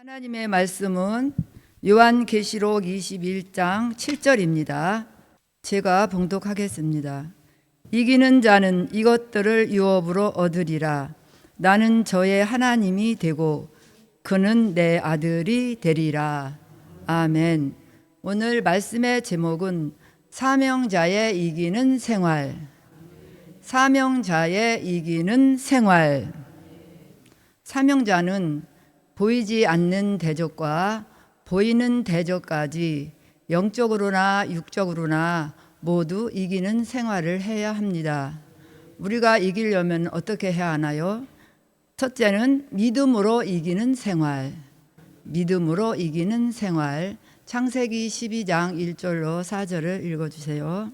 하나님의 말씀은 요한계시록 21장 7절입니다. 제가 봉독하겠습니다. 이기는 자는 이것들을 유업으로 얻으리라. 나는 저의 하나님이 되고 그는 내 아들이 되리라. 아멘. 오늘 말씀의 제목은 사명자의 이기는 생활. 사명자의 이기는 생활. 사명자는 보이지 않는 대적과 보이는 대적까지 영적으로나 육적으로나 모두 이기는 생활을 해야 합니다. 우리가 이기려면 어떻게 해야 하나요? 첫째는 믿음으로 이기는 생활. 믿음으로 이기는 생활. 창세기 12장 1절로 4절을 읽어주세요.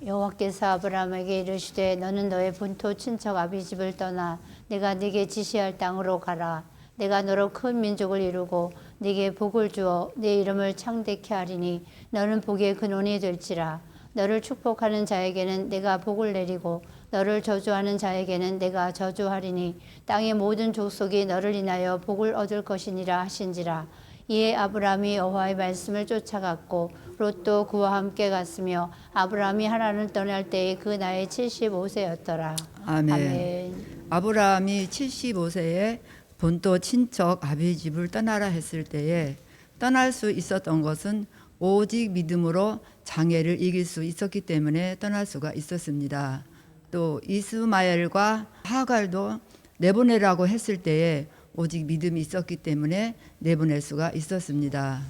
여호와께서 아브라함에게 이르시되 너는 너의 본토 친척 아비집을 떠나 내가 네게 지시할 땅으로 가라. 내가 너로 큰 민족을 이루고 네게 복을 주어 네 이름을 창대케 하리니 너는 복의 근원이 될지라. 너를 축복하는 자에게는 내가 복을 내리고 너를 저주하는 자에게는 내가 저주하리니 땅의 모든 족속이 너를 인하여 복을 얻을 것이니라 하신지라. 이에 아브라함이 여호와의 말씀을 쫓아갔고 롯도 그와 함께 갔으며 아브라함이 하란을 떠날 때에 그 나이 75세였더라. 아멘. 아멘. 아브라함이 75세에 본토 친척 아비집을 떠나라 했을 때에 떠날 수 있었던 것은 오직 믿음으로 장애를 이길 수 있었기 때문에 떠날 수가 있었습니다. 또 이스마엘과 하갈도 내보내라고 했을 때에 오직 믿음이 있었기 때문에 내보낼 수가 있었습니다.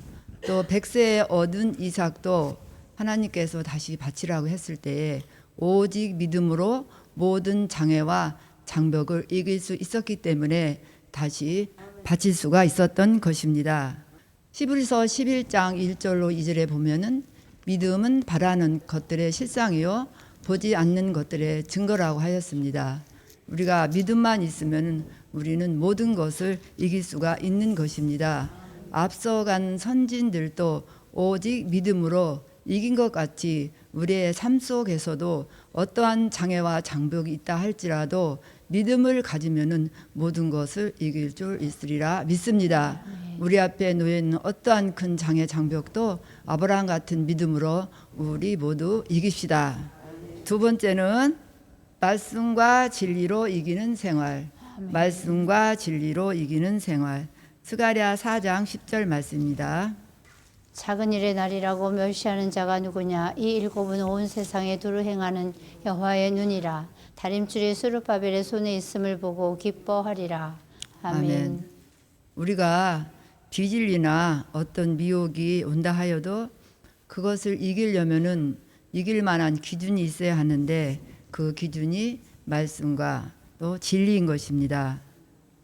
또 100세에 얻은 이삭도 하나님께서 다시 바치라고 했을 때에 오직 믿음으로 모든 장애와 장벽을 이길 수 있었기 때문에 다시 바칠 수가 있었던 것입니다. 히브리서 11장 1절로 2절에 보면은 믿음은 바라는 것들의 실상이요 보지 않는 것들의 증거라고 하였습니다. 우리가 믿음만 있으면 우리는 모든 것을 이길 수가 있는 것입니다. 앞서간 선진들도 오직 믿음으로 이긴 것 같이 우리의 삶 속에서도 어떠한 장애와 장벽이 있다 할지라도 믿음을 가지면은 모든 것을 이길 줄 있으리라 믿습니다. 우리 앞에 놓여 있는 어떠한 큰 장애 장벽도 아브라함 같은 믿음으로 우리 모두 이깁시다. 두 번째는 말씀과 진리로 이기는 생활. 말씀과 진리로 이기는 생활. 스가랴 4장 10절 말씀입니다. 작은 일의 날이라고 멸시하는 자가 누구냐? 이 일곱은 온 세상에 두루 행하는 여호와의 눈이라. 다림줄이 스룹바벨의 손에 있음을 보고 기뻐하리라. 아멘. 우리가 비질리나 어떤 미혹이 온다 하여도 그것을 이기려면은 이길 만한 기준이 있어야 하는데 그 기준이 말씀과 또 진리인 것입니다.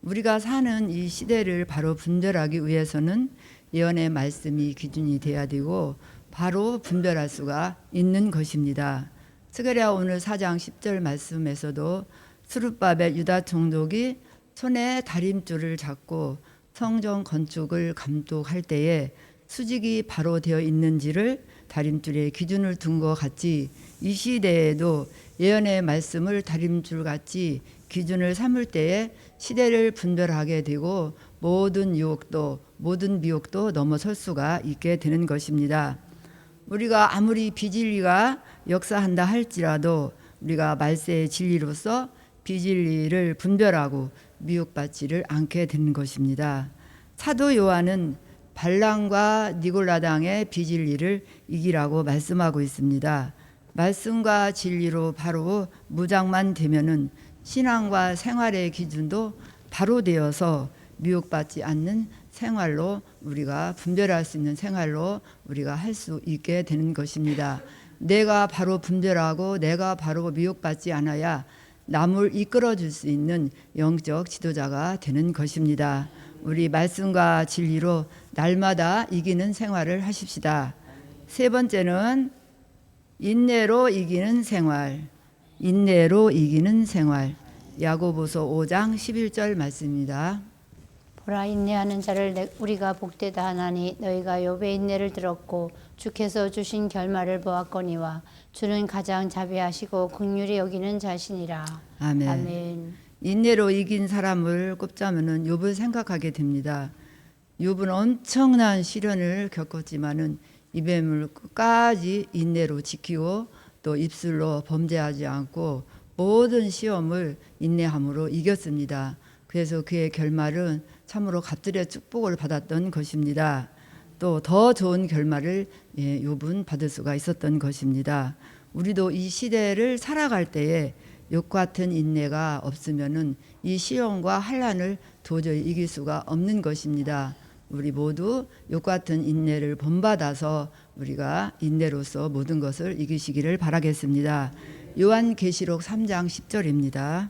우리가 사는 이 시대를 바로 분별하기 위해서는 예언의 말씀이 기준이 돼야 되고 바로 분별할 수가 있는 것입니다. 스가랴 오늘 4장 10절 말씀에서도 스룹바벨 유다 총독이 손에 다림줄을 잡고 성전 건축을 감독할 때에 수직이 바로 되어 있는지를 다림줄에 기준을 둔 것 같이 이 시대에도 예언의 말씀을 다림줄 같이 기준을 삼을 때에 시대를 분별하게 되고 모든 유혹도 모든 미혹도 넘어설 수가 있게 되는 것입니다. 우리가 아무리 비진리가 역사한다 할지라도 우리가 말세의 진리로서 비진리를 분별하고 미혹받지를 않게 되는 것입니다. 사도 요한은 발람과 니골라당의 비진리를 이기라고 말씀하고 있습니다. 말씀과 진리로 바로 무장만 되면은 신앙과 생활의 기준도 바로 되어서 미혹받지 않는 생활로 우리가 분별할 수 있는 생활로 우리가 할 수 있게 되는 것입니다. 내가 바로 분별하고 내가 바로 미혹받지 않아야 남을 이끌어 줄 수 있는 영적 지도자가 되는 것입니다. 우리 말씀과 진리로 날마다 이기는 생활을 하십시다. 세 번째는 인내로 이기는 생활. 인내로 이기는 생활. 야고보서 5장 11절 말씀입니다. 보라, 인내하는 자를 우리가 복되다 하나니 너희가 욥의 인내를 들었고 주께서 주신 결말을 보았거니와 주는 가장 자비하시고 긍휼히 여기는 자신이라. 아멘. 아멘. 인내로 이긴 사람을 꼽자면은 욥을 생각하게 됩니다. 욥은 엄청난 시련을 겪었지만은 이 뱀을 끝까지 인내로 지키고 또 입술로 범죄하지 않고 모든 시험을 인내함으로 이겼습니다. 그래서 그의 결말은 참으로 갑절의 축복을 받았던 것입니다. 또 더 좋은 결말을 욥은 받을 수가 있었던 것입니다. 우리도 이 시대를 살아갈 때에 욥 같은 인내가 없으면은 이 시험과 환난을 도저히 이길 수가 없는 것입니다. 우리 모두 욥 같은 인내를 본받아서 우리가 인내로서 모든 것을 이기시기를 바라겠습니다. 요한계시록 3장 10절입니다.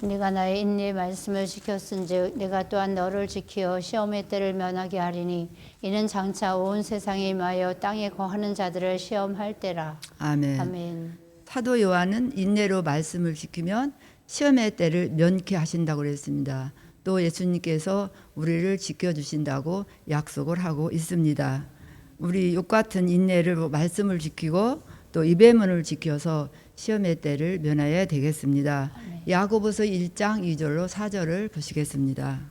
네가 나의 인내의 말씀을 지켰은즉 내가 또한 너를 지키어 시험의 때를 면하게 하리니 이는 장차 온 세상에 임하여 땅에 거하는 자들을 시험할 때라. 아멘. 아멘. 사도 요한은 인내로 말씀을 지키면 시험의 때를 면케 하신다고 그랬습니다. 또 예수님께서 우리를 지켜주신다고 약속을 하고 있습니다. 우리 욥 같은 인내를 말씀을 지키고 또 입의 지켜서 시험의 때를 면해야 되겠습니다. 야고보서 1장 2절로 4절을 보시겠습니다.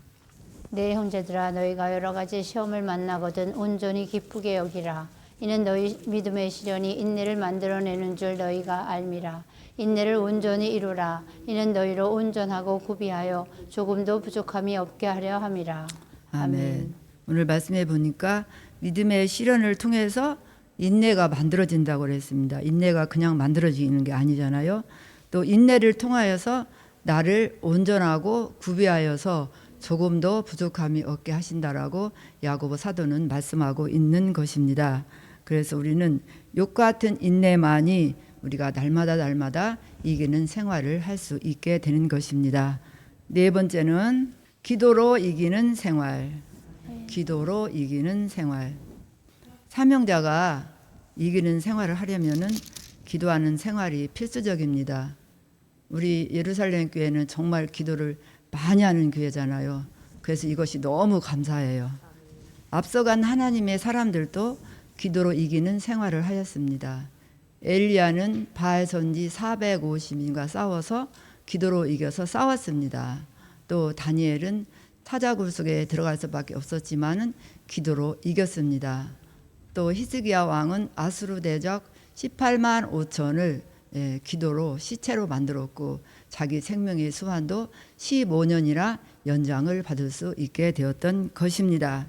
내 형제들아 너희가 여러 가지 시험을 만나거든 온전히 기쁘게 여기라. 이는 너희 믿음의 시련이 인내를 만들어내는 줄 너희가 알미라. 인내를 온전히 이루라. 이는 너희로 온전하고 구비하여 조금도 부족함이 없게 하려 함이라. 아멘. 오늘 말씀해 보니까 믿음의 시련을 통해서 인내가 만들어진다고 그랬습니다. 인내가 그냥 만들어지는 게 아니잖아요. 또 인내를 통하여서 나를 온전하고 구비하여서 조금도 부족함이 없게 하신다라고 야고보 사도는 말씀하고 있는 것입니다. 그래서 우리는 욥 같은 인내만이 우리가 날마다 이기는 생활을 할 수 있게 되는 것입니다. 네 번째는 기도로 이기는 생활. 기도로 이기는 생활. 사명자가 이기는 생활을 하려면은 기도하는 생활이 필수적입니다. 우리 예루살렘 교회는 정말 기도를 많이 하는 교회잖아요. 그래서 이것이 너무 감사해요. 앞서간 하나님의 사람들도 기도로 이기는 생활을 하였습니다. 엘리야는 바알 선지 450인과 싸워서 기도로 이겨서 싸웠습니다. 또 다니엘은 사자굴 속에 들어갈 수밖에 없었지만은 기도로 이겼습니다. 또 히스기야 왕은 아수르 대적 18만 5천을 기도로 시체로 만들었고 자기 생명의 수환도 15년이나 연장을 받을 수 있게 되었던 것입니다.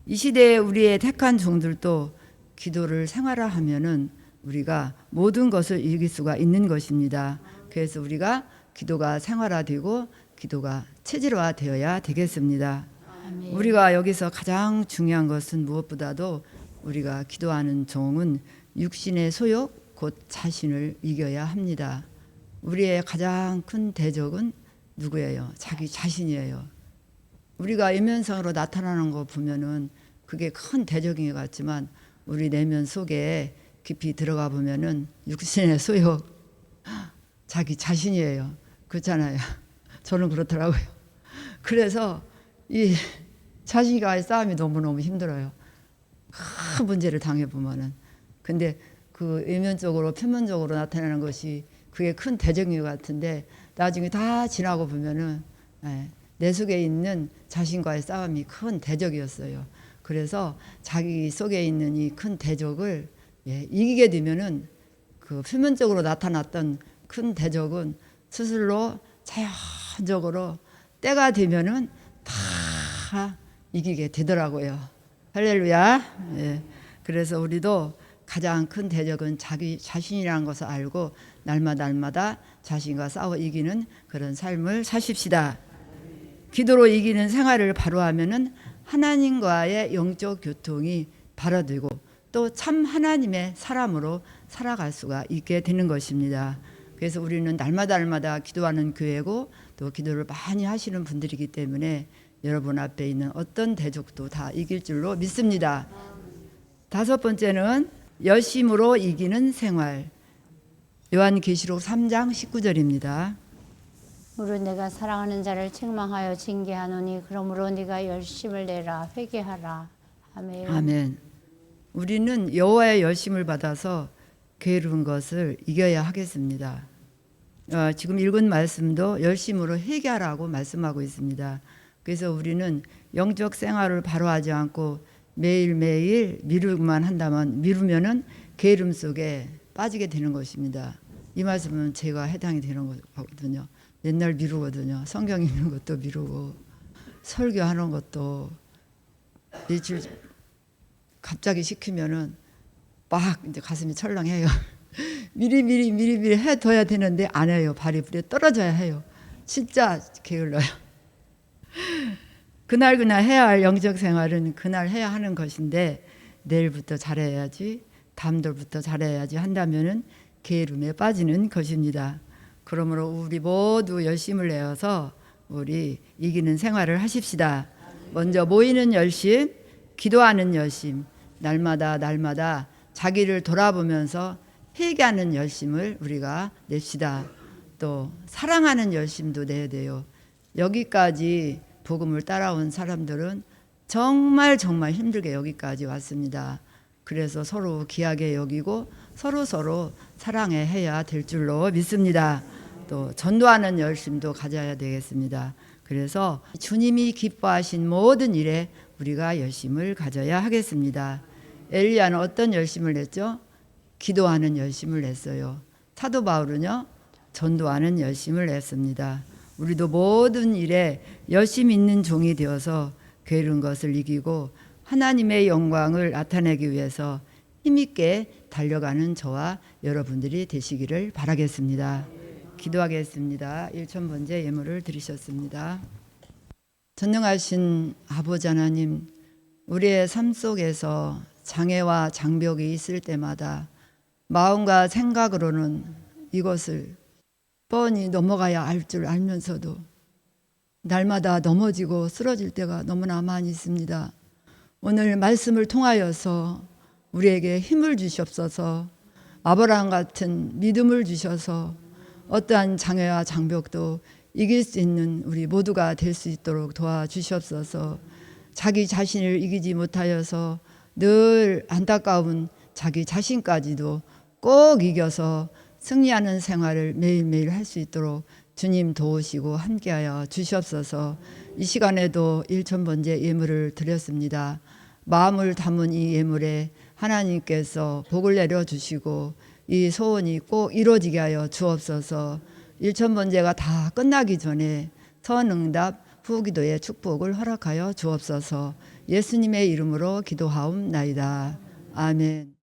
이 시대에 우리의 택한 종들도 기도를 생활화하면은 우리가 모든 것을 이길 수가 있는 것입니다. 그래서 우리가 기도가 생활화되고 기도가 체질화되어야 되겠습니다. 아멘. 우리가 여기서 가장 중요한 것은 무엇보다도 우리가 기도하는 종은 육신의 소욕 곧 자신을 이겨야 합니다. 우리의 가장 큰 대적은 누구예요? 자기 자신이에요. 우리가 외면상으로 나타나는 거 보면은 그게 큰 대적인 것 같지만 우리 내면 속에 깊이 들어가 보면은 육신의 소욕 자기 자신이에요. 그렇잖아요. 저는 그렇더라고요. 그래서 이 자신과의 싸움이 너무너무 힘들어요. 큰 문제를 당해보면은. 근데 그 외면적으로 표면적으로 나타나는 것이 그게 큰 대적인 것 같은데 나중에 다 지나고 보면은 내 속에 있는 자신과의 싸움이 큰 대적이었어요. 그래서 자기 속에 있는 이 큰 대적을 이기게 되면은 그 표면적으로 나타났던 큰 대적은 스스로 자연적으로 때가 되면은 다 이기게 되더라고요. 할렐루야. 그래서 우리도 가장 큰 대적은 자기 자신이라는 것을 알고 날마다 자신과 싸워 이기는 그런 삶을 사십시다. 기도로 이기는 생활을 바로 하면은 하나님과의 영적 교통이 바로 되고 또 참 하나님의 사람으로 살아갈 수가 있게 되는 것입니다. 그래서 우리는 날마다 기도하는 교회고 또 기도를 많이 하시는 분들이기 때문에 여러분 앞에 있는 어떤 대적도 다 이길 줄로 믿습니다. 다섯 번째는 열심으로 이기는 생활. 요한계시록 3장 19절입니다. 무릇 내가 사랑하는 자를 책망하여 징계하노니 그러므로 네가 열심을 내라 회개하라. 아멘. 아멘. 우리는 여호와의 열심을 받아서 게으른 것을 이겨야 하겠습니다. 지금 읽은 말씀도 열심으로 회개하라고 말씀하고 있습니다. 그래서 우리는 영적 생활을 바로 하지 않고 매일매일 미루기만 한다면 미루면은 게으름 속에 빠지게 되는 것입니다. 이 말씀은 제가 해당이 되는 거거든요. 맨날 미루거든요. 성경 읽는 것도 미루고 설교하는 것도 일주일 갑자기 시키면은 막 이제 가슴이 철렁해요. 미리 해둬야 되는데 안 해요. 발이 불에 떨어져야 해요. 진짜 게을러요. 그날 해야 할 영적 생활은 그날 해야 하는 것인데 내일부터 잘해야지, 다음날부터 잘해야지 한다면은 게으름에 빠지는 것입니다. 그러므로 우리 모두 열심을 내어서 우리 이기는 생활을 하십시다. 먼저 모이는 열심, 기도하는 열심, 날마다 자기를 돌아보면서 회개하는 열심을 우리가 냅시다. 또 사랑하는 열심도 내야 돼요. 여기까지 복음을 따라온 사람들은 정말 힘들게 여기까지 왔습니다. 그래서 서로 귀하게 여기고 서로 사랑해야 될 줄로 믿습니다. 또 전도하는 열심도 가져야 되겠습니다. 그래서 주님이 기뻐하신 모든 일에 우리가 열심을 가져야 하겠습니다. 엘리야는 어떤 열심을 냈죠? 기도하는 열심을 냈어요. 사도 바울은요, 전도하는 열심을 냈습니다. 우리도 모든 일에 열심 있는 종이 되어서 게으른 것을 이기고 하나님의 영광을 나타내기 위해서 힘있게 달려가는 저와 여러분들이 되시기를 바라겠습니다. 기도하겠습니다. 1000번째 예물을 드리셨습니다. 전능하신 아버지 하나님, 우리의 삶 속에서 장애와 장벽이 있을 때마다 마음과 생각으로는 이것을 뻔히 넘어가야 할 줄 알면서도 날마다 넘어지고 쓰러질 때가 너무나 많이 있습니다. 오늘 말씀을 통하여서 우리에게 힘을 주시옵소서. 아브라함 같은 믿음을 주셔서 어떠한 장애와 장벽도 이길 수 있는 우리 모두가 될 수 있도록 도와주시옵소서. 자기 자신을 이기지 못하여서 늘 안타까운 자기 자신까지도 꼭 이겨서 승리하는 생활을 매일매일 할 수 있도록 주님 도우시고 함께하여 주시옵소서. 이 시간에도 1000번째 예물을 드렸습니다. 마음을 담은 이 예물에 하나님께서 복을 내려주시고 이 소원이 꼭 이루어지게 하여 주옵소서. 1000번째가 다 끝나기 전에 선응답 후기도의 축복을 허락하여 주옵소서. 예수님의 이름으로 기도하옵나이다. 아멘.